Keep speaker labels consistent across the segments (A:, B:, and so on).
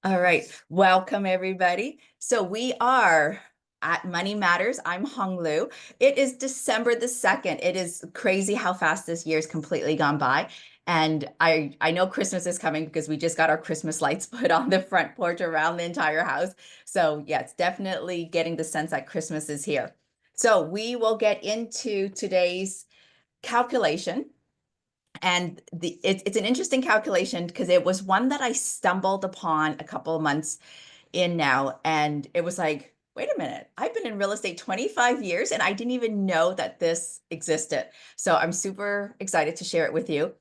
A: All right, welcome everybody. So we are at Money Matters. I'm Hong Lu. It is December the 2nd. It is crazy how fast this year's completely gone by. And I know Christmas is coming because we just got our Christmas lights put on the front porch around the entire house. So yeah, it's definitely getting the sense that Christmas is here. So we will get into today's calculation. And it's an interesting calculation because it was one that I stumbled upon a couple of months in now. And it was like, wait a minute, I've been in real estate 25 years and I didn't even know that this existed. So I'm super excited to share it with you.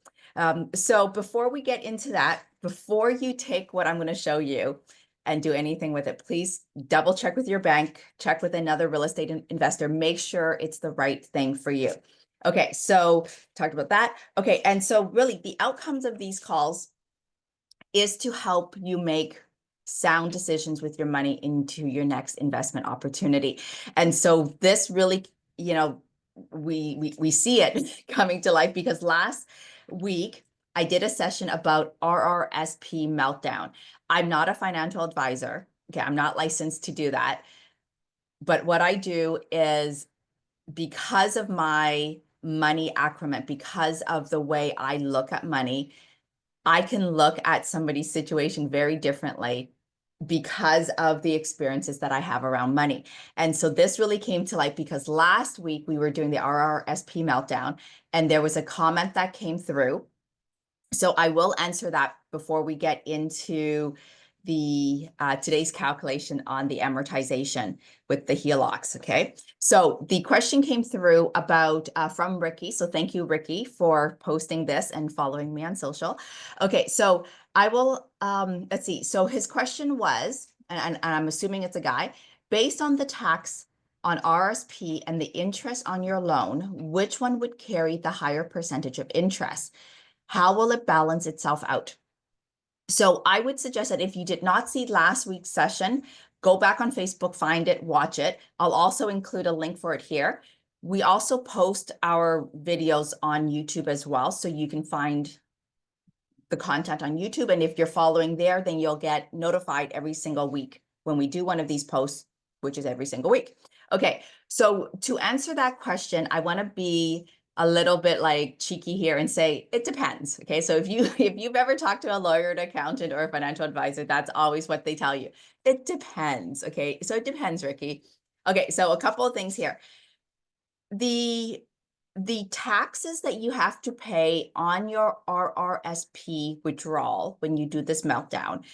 A: So before we get into that, before you take what I'm going to show you and do anything with it, please double check with your bank, check with another real estate investor, make sure it's the right thing for you. Okay, so talked about that. Okay, and so really the outcomes of these calls is to help you make sound decisions with your money into your next investment opportunity. And so this really, we see it coming to life because last week I did a session about RRSP meltdown. I'm not a financial advisor. Okay, I'm not licensed to do that. But what I do is, because of my money acumen, because of the way I look at money, I can look at somebody's situation very differently because of the experiences that I have around money. And so this really came to light because last week we were doing the RRSP meltdown and there was a comment that came through. So I will answer that before we get into the today's calculation on the amortization with the HELOCs. Okay, so the question came through about from Ricky. So thank you, Ricky, for posting this and following me on social. Okay, so I will let's see. So his question was, and I'm assuming it's a guy, based on the tax on RSP and the interest on your loan, which one would carry the higher percentage of interest? How will it balance itself out? So I would suggest that if you did not see last week's session, go back on Facebook, find it, watch it. I'll also include a link for it here. We also post our videos on YouTube as well, so you can find the content on YouTube. And if you're following there, then you'll get notified every single week when we do one of these posts, which is every single week. Okay, so to answer that question, I want to be a little bit like cheeky here and say it depends. Okay, so if you've ever talked to a lawyer, an accountant, or a financial advisor, that's always what they tell you. It depends. Okay, so it depends, Ricky. Okay, so a couple of things here. The taxes that you have to pay on your RRSP withdrawal when you do this meltdown,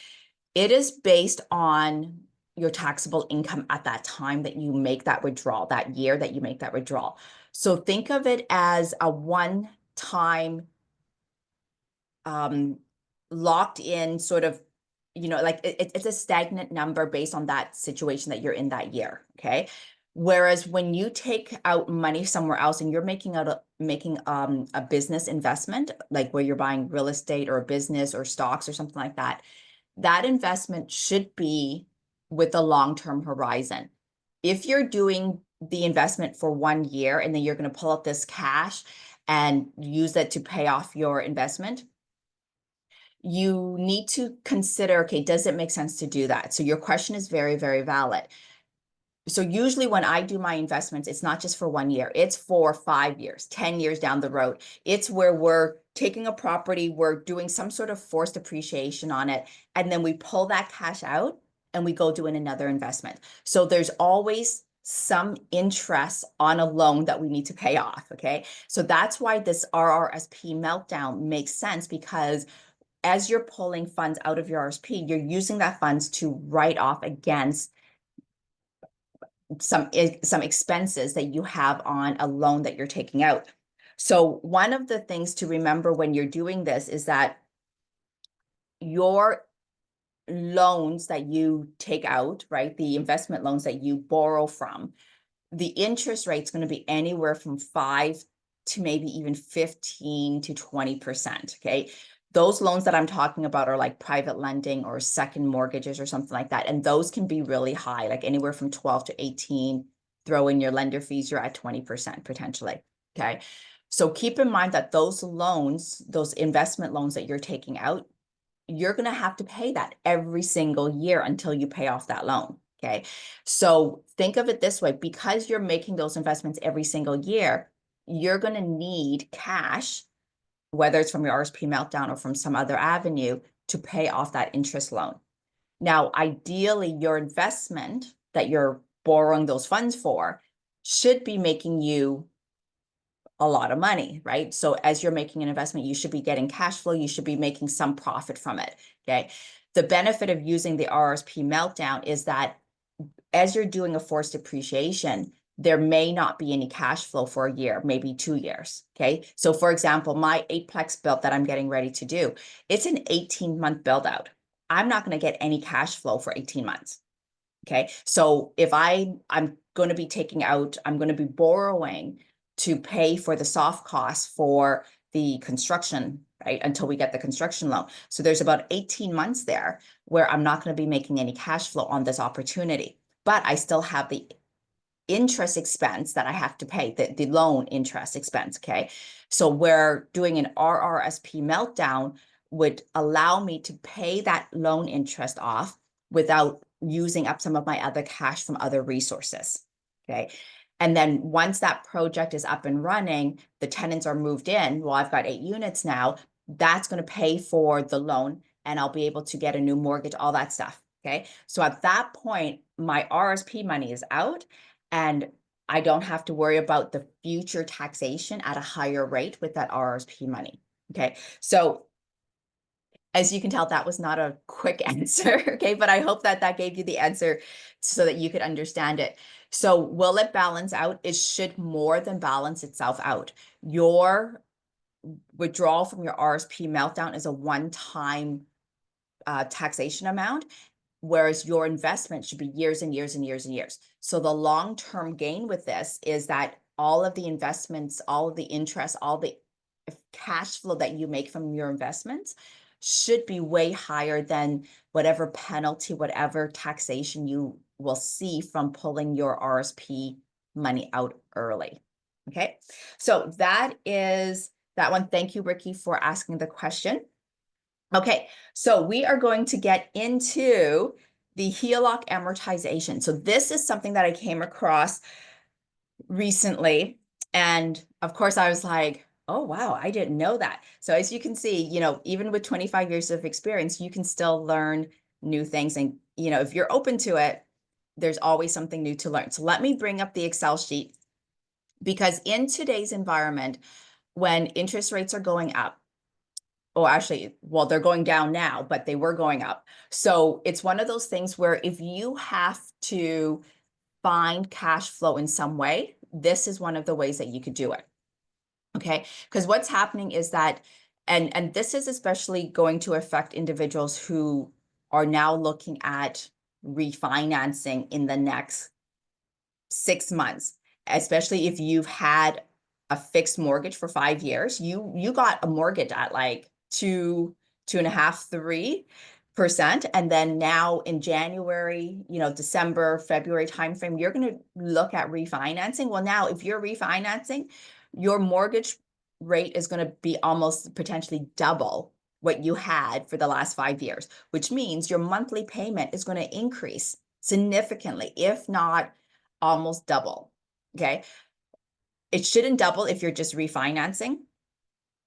A: it is based on your taxable income at that time that you make that withdrawal, that year that you make that withdrawal. So think of it as a one-time locked in sort of, like it's a stagnant number based on that situation that you're in that year. Okay. Whereas when you take out money somewhere else and you're making a business investment, like where you're buying real estate or a business or stocks or something like that, that investment should be with a long-term horizon. If you're doing the investment for 1 year and then you're going to pull out this cash and use it to pay off your investment, you need to consider, okay, does it make sense to do that? So your question is very, very valid. So usually when I do my investments, it's not just for 1 year, it's for 5 years, 10 years down the road. It's where we're taking a property, we're doing some sort of forced appreciation on it, and then we pull that cash out and we go doing another investment. So there's always some interest on a loan that we need to pay off. Okay. So that's why this RRSP meltdown makes sense, because as you're pulling funds out of your RSP, you're using that funds to write off against some expenses that you have on a loan that you're taking out. So one of the things to remember when you're doing this is that your loans that you take out, right, the investment loans that you borrow from, the interest rate is going to be anywhere from 5 to maybe even 15 to 20%. Okay. Those loans that I'm talking about are like private lending or second mortgages or something like that. And those can be really high, like anywhere from 12 to 18. Throw in your lender fees, you're at 20% potentially. Okay. So keep in mind that those loans, those investment loans that you're taking out, you're going to have to pay that every single year until you pay off that loan. Okay. So think of it this way, because you're making those investments every single year, you're going to need cash, whether it's from your RSP meltdown or from some other avenue, to pay off that interest loan. Now, ideally, your investment that you're borrowing those funds for should be making you a lot of money, right? So as you're making an investment, you should be getting cash flow. You should be making some profit from it, okay? The benefit of using the RSP meltdown is that as you're doing a forced depreciation, there may not be any cash flow for a year, maybe 2 years, okay? So for example, my eightplex build that I'm getting ready to do, it's an 18-month build out. I'm not going to get any cash flow for 18 months. Okay. So if I'm going to be I'm going to be borrowing to pay for the soft costs for the construction, right? Until we get the construction loan. So there's about 18 months there where I'm not going to be making any cash flow on this opportunity, but I still have the interest expense that I have to pay, the loan interest expense, okay? So we're doing an RRSP meltdown would allow me to pay that loan interest off without using up some of my other cash from other resources, okay? And then once that project is up and running, the tenants are moved in. Well, I've got 8 units now. That's going to pay for the loan and I'll be able to get a new mortgage, all that stuff, okay? So at that point, my RSP money is out and I don't have to worry about the future taxation at a higher rate with that RSP money. Okay. So as you can tell, that was not a quick answer. Okay. But I hope that that gave you the answer so that you could understand it. So will it balance out? It should more than balance itself out. Your withdrawal from your RSP meltdown is a one-time taxation amount, whereas your investment should be years and years and years and years. So the long-term gain with this is that all of the investments, all of the interest, all the cash flow that you make from your investments should be way higher than whatever penalty, whatever taxation you will see from pulling your RSP money out early. Okay, so that is that one. Thank you, Ricky, for asking the question. Okay, so we are going to get into the HELOC amortization. So this is something that I came across recently. And of course, I was like, oh, wow, I didn't know that. So as you can see, even with 25 years of experience, you can still learn new things. And, if you're open to it, there's always something new to learn. So let me bring up the Excel sheet, because in today's environment, when interest rates are going up, or actually, well, they're going down now, but they were going up. So it's one of those things where if you have to find cash flow in some way, this is one of the ways that you could do it. Okay, because what's happening is that, and this is especially going to affect individuals who are now looking at refinancing in the next 6 months, especially if you've had a fixed mortgage for 5 years. You got a mortgage at like 2.5%, 3%. And then now in January, December, February timeframe, you're going to look at refinancing. Well, now if you're refinancing, your mortgage rate is going to be almost potentially double what you had for the last 5 years, which means your monthly payment is going to increase significantly, if not almost double. Okay. It shouldn't double if you're just refinancing.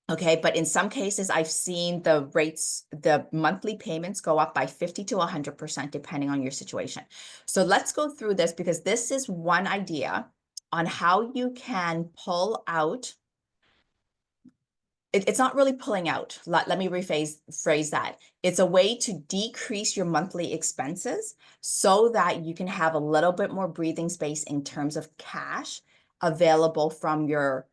A: Okay, but in some cases, I've seen the rates, the monthly payments go up by 50 to 100%, depending on your situation. So let's go through this, because this is one idea on how you can pull out. It's not really pulling out. Let me phrase that. It's a way to decrease your monthly expenses so that you can have a little bit more breathing space in terms of cash available from your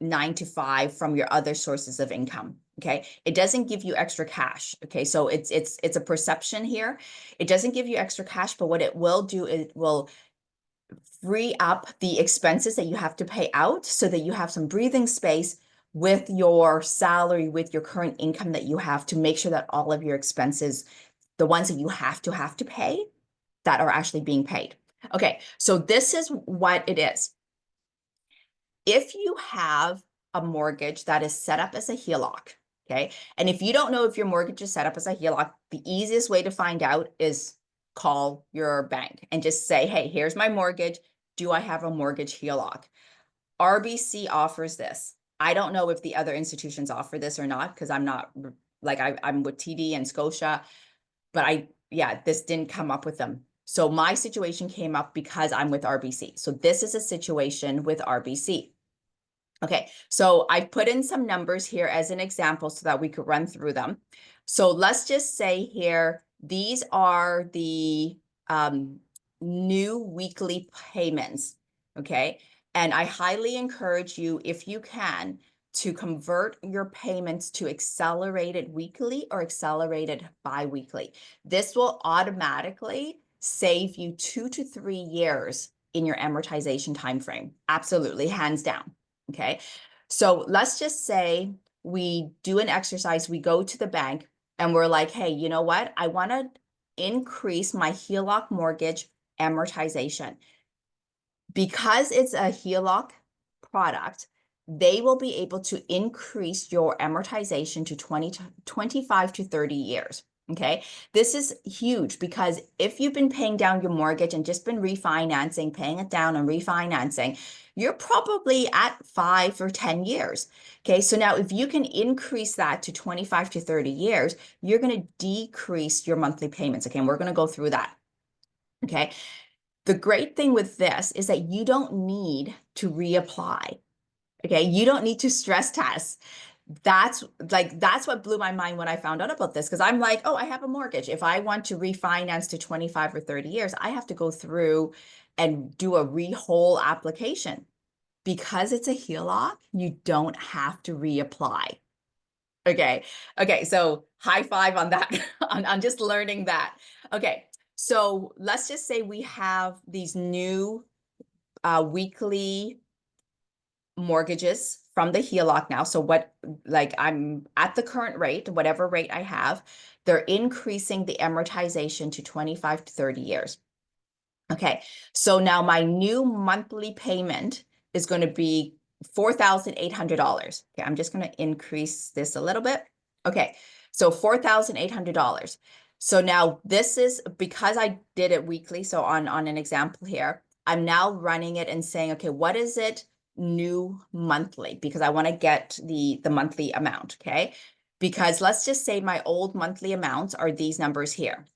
A: 9 to 5, from your other sources of income. Okay, it doesn't give you extra cash. Okay, so it's a perception here. It doesn't give you extra cash, but what it will do, it will free up the expenses that you have to pay out so that you have some breathing space with your salary, with your current income that you have, to make sure that all of your expenses, the ones that you have to pay, that are actually being paid. Okay, so this is what it is. If you have a mortgage that is set up as a HELOC, Okay. And if you don't know if your mortgage is set up as a HELOC, the easiest way to find out is call your bank and just say, hey, here's my mortgage. Do I have a mortgage HELOC? RBC offers this. I don't know if the other institutions offer this or not, because I'm not like I'm with TD and Scotia, but this didn't come up with them. So my situation came up because I'm with RBC. So this is a situation with RBC. Okay, so I put in some numbers here as an example so that we could run through them. So let's just say here, these are the new weekly payments, okay? And I highly encourage you, if you can, to convert your payments to accelerated weekly or accelerated biweekly. This will automatically save you 2 to 3 years in your amortization timeframe. Absolutely, hands down. Okay, so let's just say we do an exercise, we go to the bank and we're like, hey, you know what? I want to increase my HELOC mortgage amortization. Because it's a HELOC product, they will be able to increase your amortization to 25 to 30 years. Okay, this is huge because if you've been paying down your mortgage and just been refinancing, paying it down and refinancing, you're probably at 5 or 10 years. Okay, so now if you can increase that to 25 to 30 years, you're going to decrease your monthly payments. Okay, and we're going to go through that. Okay, the great thing with this is that you don't need to reapply. Okay, you don't need to stress test. That's what blew my mind when I found out about this, because I'm like, oh, I have a mortgage. If I want to refinance to 25 or 30 years, I have to go through and do a whole application. Because it's a HELOC, you don't have to reapply. Okay. Okay. So high five on that, on just learning that. Okay. So let's just say we have these new weekly mortgages from the HELOC now. So I'm at the current rate, whatever rate I have, they're increasing the amortization to 25 to 30 years. Okay. So now my new monthly payment is going to be $4,800. Okay. I'm just going to increase this a little bit. Okay. So $4,800. So now this is because I did it weekly. So on an example here, I'm now running it and saying, okay, what is it new monthly? Because I want to get the monthly amount. Okay. Because let's just say my old monthly amounts are these numbers here.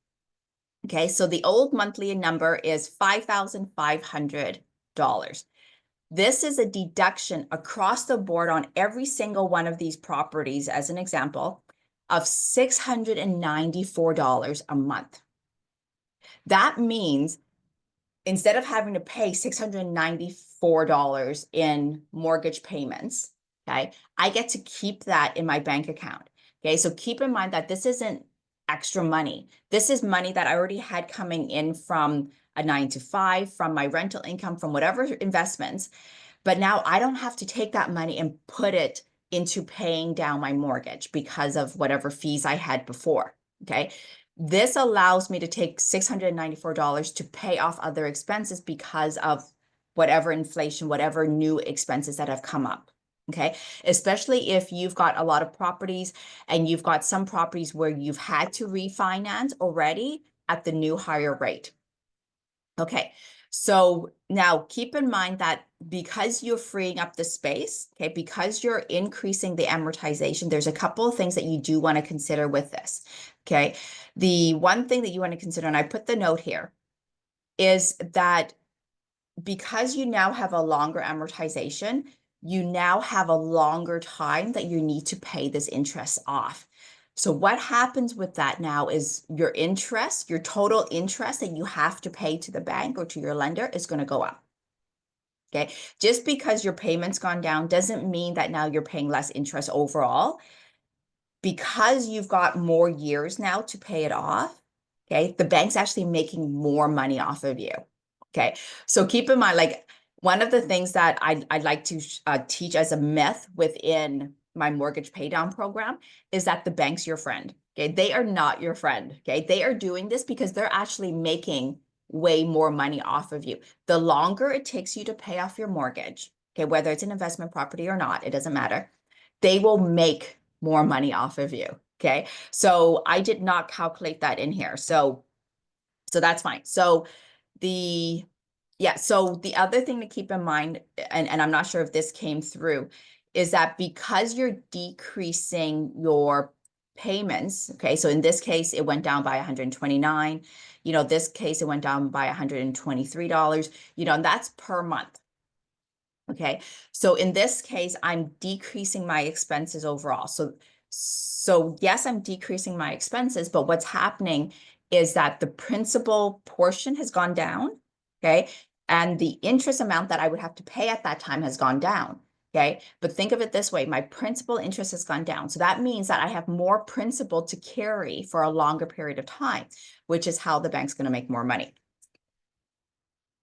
A: Okay, so the old monthly number is $5,500. This is a deduction across the board on every single one of these properties, as an example, of $694 a month. That means instead of having to pay $694 in mortgage payments, okay, I get to keep that in my bank account. Okay, so keep in mind that this isn't extra money. This is money that I already had coming in from a 9 to 5, from my rental income, from whatever investments. But now I don't have to take that money and put it into paying down my mortgage because of whatever fees I had before. Okay. This allows me to take $694 to pay off other expenses because of whatever inflation, whatever new expenses that have come up. Okay, especially if you've got a lot of properties and you've got some properties where you've had to refinance already at the new higher rate. Okay, so now keep in mind that because you're freeing up the space, okay, because you're increasing the amortization, there's a couple of things that you do want to consider with this. Okay, the one thing that you want to consider, and I put the note here, is that because you now have a longer amortization, you now have a longer time that you need to pay this interest off. So what happens with that now is your interest, your total interest that you have to pay to the bank or to your lender is going to go up. Okay. Just because your payment's gone down doesn't mean that now you're paying less interest overall. Because you've got more years now to pay it off, okay, the bank's actually making more money off of you. Okay, so keep in mind, like one of the things that I'd like to teach as a myth within my mortgage paydown program is that the bank's your friend. Okay, they are not your friend. Okay, they are doing this because they're actually making way more money off of you. The longer it takes you to pay off your mortgage, okay, whether it's an investment property or not, it doesn't matter. They will make more money off of you. Okay. So I did not calculate that in here. So that's fine. So the other thing to keep in mind, and I'm not sure if this came through, is that because you're decreasing your payments, okay, so in this case, it went down by 129, this case, it went down by $123, and that's per month. Okay, so in this case, I'm decreasing my expenses overall. So yes, I'm decreasing my expenses, but what's happening is that the principal portion has gone down, okay? And the interest amount that I would have to pay at that time has gone down, okay? But think of it this way, my principal interest has gone down. So that means that I have more principal to carry for a longer period of time, which is how the bank's going to make more money.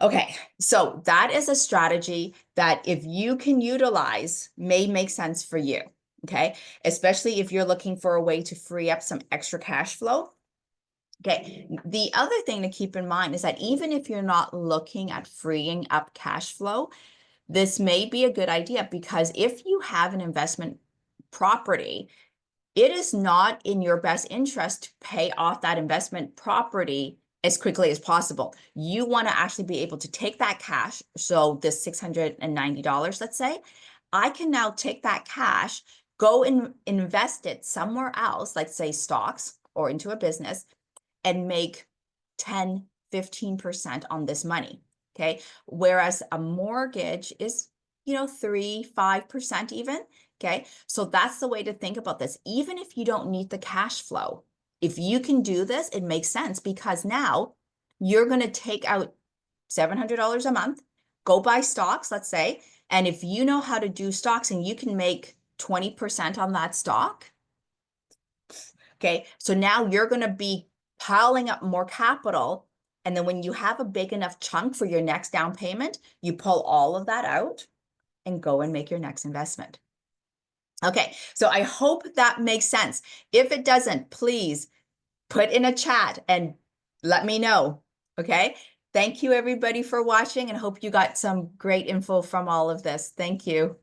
A: Okay, so that is a strategy that if you can utilize may make sense for you, okay? Especially if you're looking for a way to free up some extra cash flow. Okay, the other thing to keep in mind is that even if you're not looking at freeing up cash flow, this may be a good idea because if you have an investment property, it is not in your best interest to pay off that investment property as quickly as possible. You want to actually be able to take that cash. So this $690, let's say, I can now take that cash, go and invest it somewhere else, like say stocks or into a business, and make 10, 15% on this money. Okay. Whereas a mortgage is, 3, 5% even. Okay. So that's the way to think about this. Even if you don't need the cash flow, if you can do this, it makes sense because now you're going to take out $700 a month, go buy stocks, let's say. And if you know how to do stocks and you can make 20% on that stock, okay, so now you're going to be piling up more capital. And then when you have a big enough chunk for your next down payment, you pull all of that out and go and make your next investment. Okay, so I hope that makes sense. If it doesn't, please put in a chat and let me know. Okay, thank you everybody for watching and hope you got some great info from all of this. Thank you.